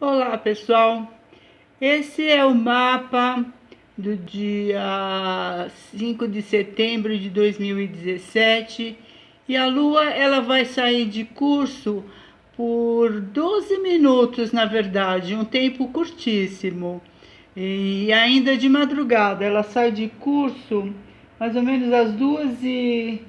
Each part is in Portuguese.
Olá, pessoal. Esse é o mapa do dia 5 de setembro de 2017 e a Lua ela vai sair de curso por 12 minutos, na verdade, um tempo curtíssimo. E ainda de madrugada, ela sai de curso mais ou menos às 2h19,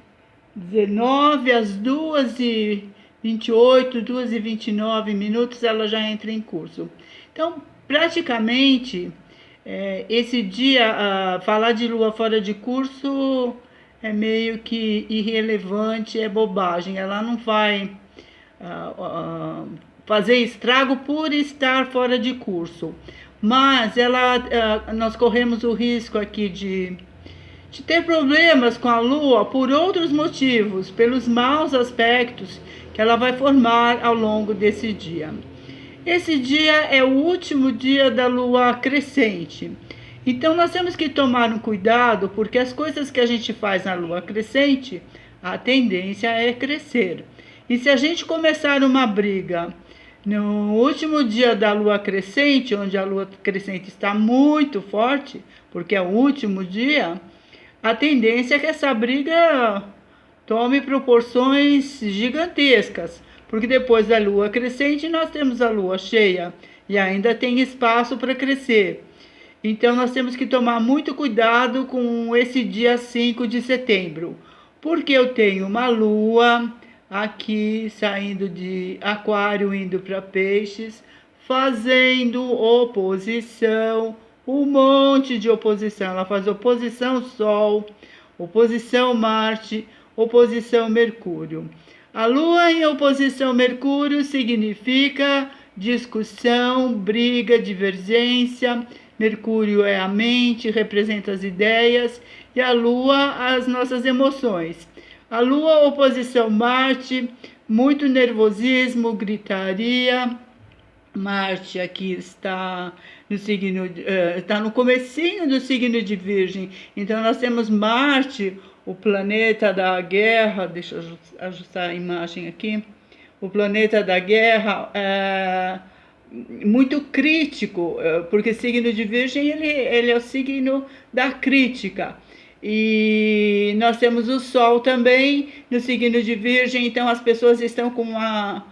às 2h28, 2h29 minutos, ela já entra em curso. Então, praticamente, esse dia, falar de lua fora de curso é meio que irrelevante, é bobagem. Ela não vai ah, ah, fazer estrago por estar fora de curso. Mas nós corremos o risco aqui de ter problemas com a Lua por outros motivos, pelos maus aspectos que ela vai formar ao longo desse dia. Esse dia é o último dia da Lua crescente. Então nós temos que tomar um cuidado, porque as coisas que a gente faz na Lua crescente, a tendência é crescer. E se a gente começar uma briga no último dia da Lua crescente, onde a Lua crescente está muito forte, porque é o último dia, a tendência é que essa briga tome proporções gigantescas, porque depois da lua crescente nós temos a lua cheia e ainda tem espaço para crescer. Então nós temos que tomar muito cuidado com esse dia 5 de setembro, porque eu tenho uma lua aqui saindo de aquário indo para peixes, fazendo oposição, um monte de oposição. Ela faz oposição Sol, oposição Marte, oposição Mercúrio. A Lua em oposição Mercúrio significa discussão, briga, divergência. Mercúrio é a mente, representa as ideias, e a Lua as nossas emoções. A Lua oposição Marte, muito nervosismo, gritaria. Marte aqui está no signo, está no comecinho do signo de Virgem. Então nós temos Marte, o planeta da guerra. Deixa eu ajustar a imagem aqui. O planeta da guerra muito crítico, porque o signo de Virgem ele é o signo da crítica. E nós temos o Sol também no signo de Virgem, então as pessoas estão com uma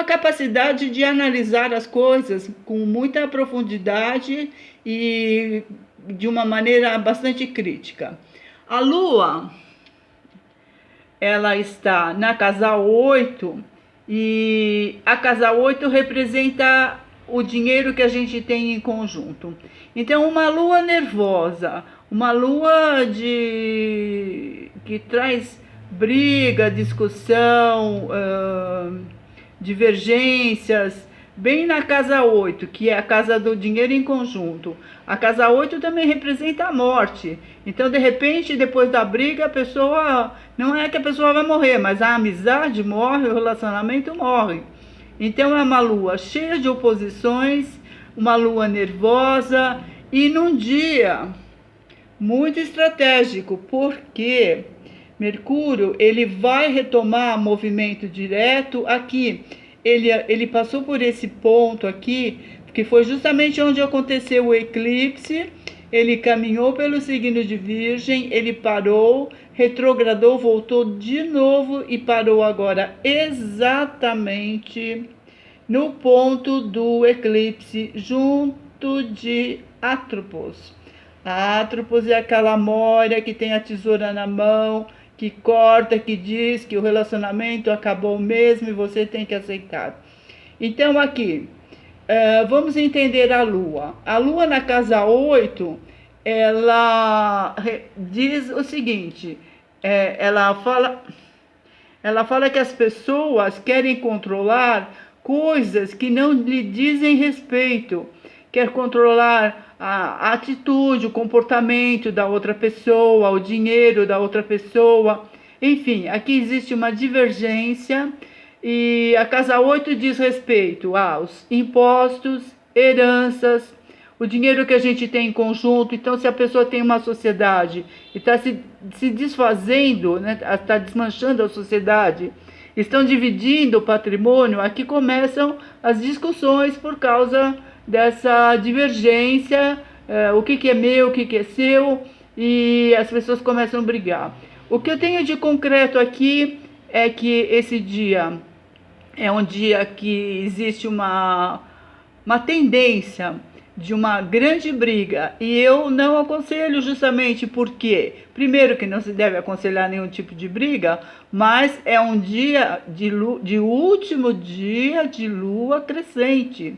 capacidade de analisar as coisas com muita profundidade e de uma maneira bastante crítica. A Lua, ela está na casa 8 e a casa 8 representa o dinheiro que a gente tem em conjunto. Então, uma lua nervosa, uma lua que traz briga, discussão, divergências, bem na casa 8, que é a casa do dinheiro em conjunto. A casa 8 também representa a morte. Então, de repente, depois da briga, a pessoa, não é que a pessoa vai morrer, mas a amizade morre, o relacionamento morre. Então, é uma lua cheia de oposições, uma lua nervosa e num dia muito estratégico, porque Mercúrio ele vai retomar movimento direto aqui. Ele passou por esse ponto aqui, que foi justamente onde aconteceu o eclipse. Ele caminhou pelo signo de Virgem, ele parou, retrogradou, voltou de novo e parou agora exatamente no ponto do eclipse, junto de Atropos. A Atropos é aquela Mória que tem a tesoura na mão, que corta, que diz que o relacionamento acabou mesmo e você tem que aceitar. Então, aqui, vamos entender a Lua. A Lua na casa 8, ela diz o seguinte, ela fala que as pessoas querem controlar coisas que não lhe dizem respeito. Quer controlar a atitude, o comportamento da outra pessoa, o dinheiro da outra pessoa. Enfim, aqui existe uma divergência e a casa 8 diz respeito aos impostos, heranças, o dinheiro que a gente tem em conjunto. Então, se a pessoa tem uma sociedade e está se desfazendo, né, está desmanchando a sociedade, estão dividindo o patrimônio, aqui começam as discussões por causa dessa divergência, o que é meu, o que é seu, e as pessoas começam a brigar. O que eu tenho de concreto aqui é que esse dia é um dia que existe uma tendência de uma grande briga, e eu não aconselho justamente porque, primeiro, que não se deve aconselhar nenhum tipo de briga, mas é um dia de último dia de lua crescente.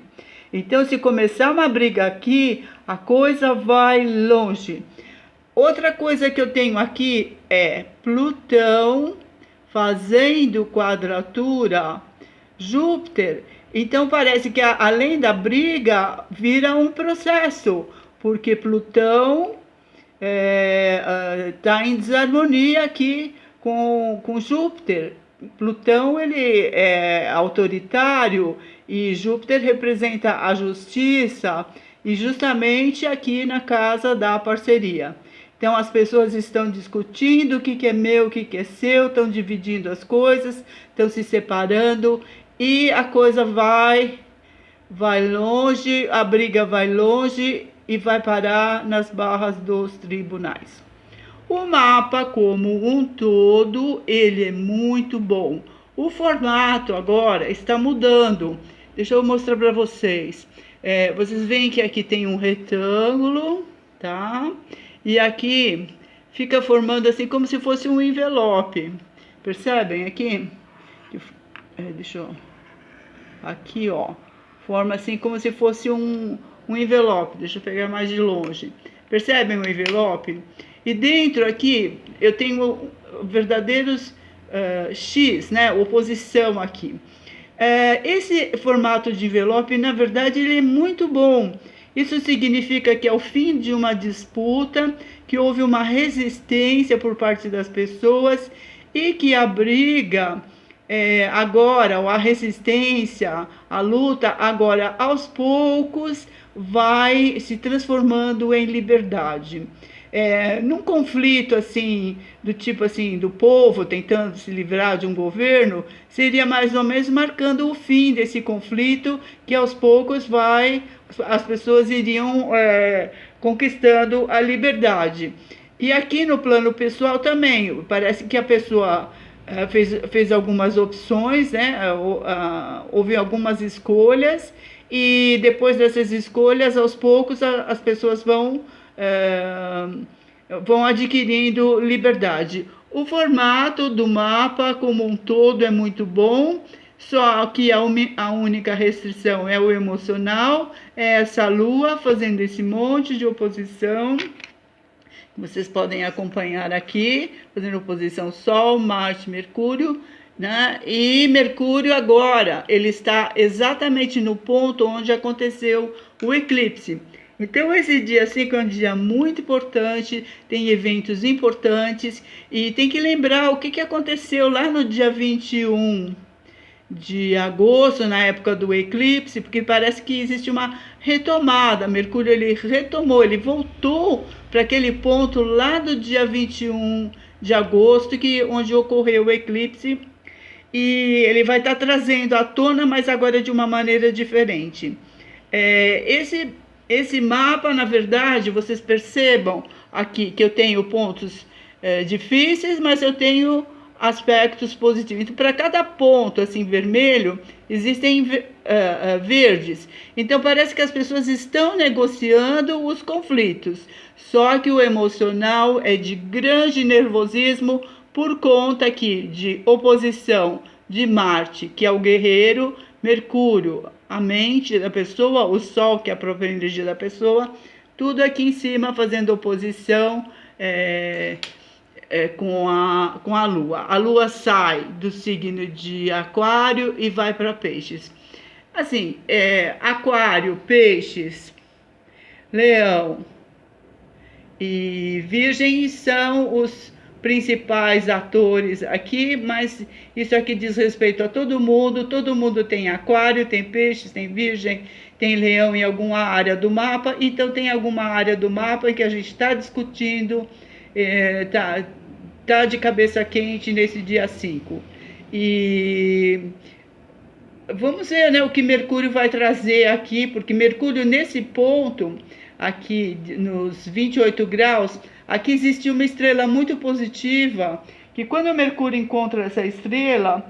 Então, se começar uma briga aqui, a coisa vai longe. Outra coisa que eu tenho aqui é Plutão fazendo quadratura Júpiter. Então parece que além da briga vira um processo, porque Plutão está em desarmonia aqui com Júpiter. Plutão ele é autoritário e Júpiter representa a justiça, e justamente aqui na casa da parceria. Então as pessoas estão discutindo o que é meu, o que é seu, estão dividindo as coisas, estão se separando, e a coisa vai longe, a briga vai longe e vai parar nas barras dos tribunais. O mapa como um todo, ele é muito bom. O formato agora está mudando. Deixa eu mostrar para vocês. Vocês veem que aqui tem um retângulo, tá? E aqui fica formando assim como se fosse um envelope. Percebem aqui? Deixa eu... Aqui, ó. Forma assim como se fosse um envelope. Deixa eu pegar mais de longe. Percebem o envelope? E dentro aqui eu tenho verdadeiros X, né? Oposição aqui. Esse formato de envelope, na verdade, ele é muito bom. Isso significa que ao fim de uma disputa, que houve uma resistência por parte das pessoas e que a briga agora, ou a resistência, a luta agora aos poucos vai se transformando em liberdade. Num conflito assim, do tipo assim, do povo tentando se livrar de um governo, seria mais ou menos marcando o fim desse conflito, que aos poucos as pessoas iriam conquistando a liberdade. E aqui no plano pessoal também, parece que a pessoa fez algumas opções, né? Houve algumas escolhas, e depois dessas escolhas, aos poucos, as pessoas vão adquirindo liberdade. O formato do mapa como um todo é muito bom, só que a única restrição é o emocional, é essa lua fazendo esse monte de oposição. Vocês podem acompanhar aqui, fazendo oposição Sol, Marte, Mercúrio, né? E Mercúrio agora, ele está exatamente no ponto onde aconteceu o eclipse. Então esse dia 5 é um dia muito importante, tem eventos importantes, e tem que lembrar o que aconteceu lá no dia 21 de agosto, na época do eclipse, porque parece que existe uma retomada. Mercúrio ele retomou, ele voltou para aquele ponto lá do dia 21 de agosto, onde ocorreu o eclipse, e ele vai estar trazendo à tona, mas agora de uma maneira diferente. Esse mapa, na verdade, vocês percebam aqui que eu tenho pontos difíceis, mas eu tenho aspectos positivos. Então, para cada ponto assim vermelho, existem verdes. Então, parece que as pessoas estão negociando os conflitos. Só que o emocional é de grande nervosismo por conta aqui de oposição de Marte, que é o guerreiro, Mercúrio, a mente da pessoa, o Sol, que é a própria energia da pessoa, tudo aqui em cima fazendo oposição com a Lua. A Lua sai do signo de Aquário e vai para Peixes. Assim, Aquário, Peixes, Leão e Virgem são os principais atores aqui, mas isso aqui diz respeito a todo mundo tem Aquário, tem Peixes, tem Virgem, tem Leão em alguma área do mapa, então tem alguma área do mapa em que a gente está discutindo, tá de cabeça quente nesse dia 5. E vamos ver, né, o que Mercúrio vai trazer aqui, porque Mercúrio nesse ponto, aqui nos 28 graus, aqui existe uma estrela muito positiva, que quando o Mercúrio encontra essa estrela,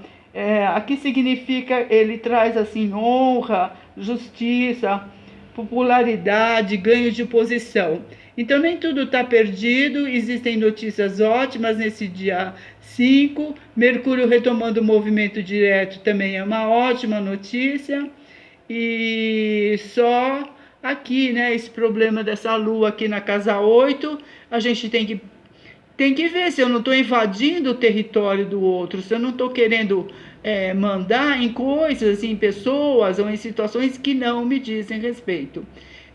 aqui significa, ele traz assim honra, justiça, popularidade, ganho de posição. Então nem tudo está perdido, existem notícias ótimas nesse dia 5. Mercúrio retomando o movimento direto também é uma ótima notícia. E só aqui, né, esse problema dessa lua aqui na casa 8, a gente tem que ver se eu não estou invadindo o território do outro, se eu não estou querendo mandar em coisas, em pessoas ou em situações que não me dizem respeito.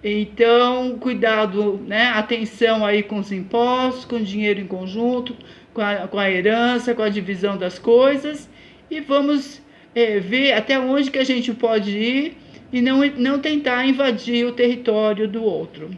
Então, cuidado, né? Atenção aí com os impostos, com o dinheiro em conjunto, com a herança, com a divisão das coisas. E vamos ver até onde que a gente pode ir e não tentar invadir o território do outro.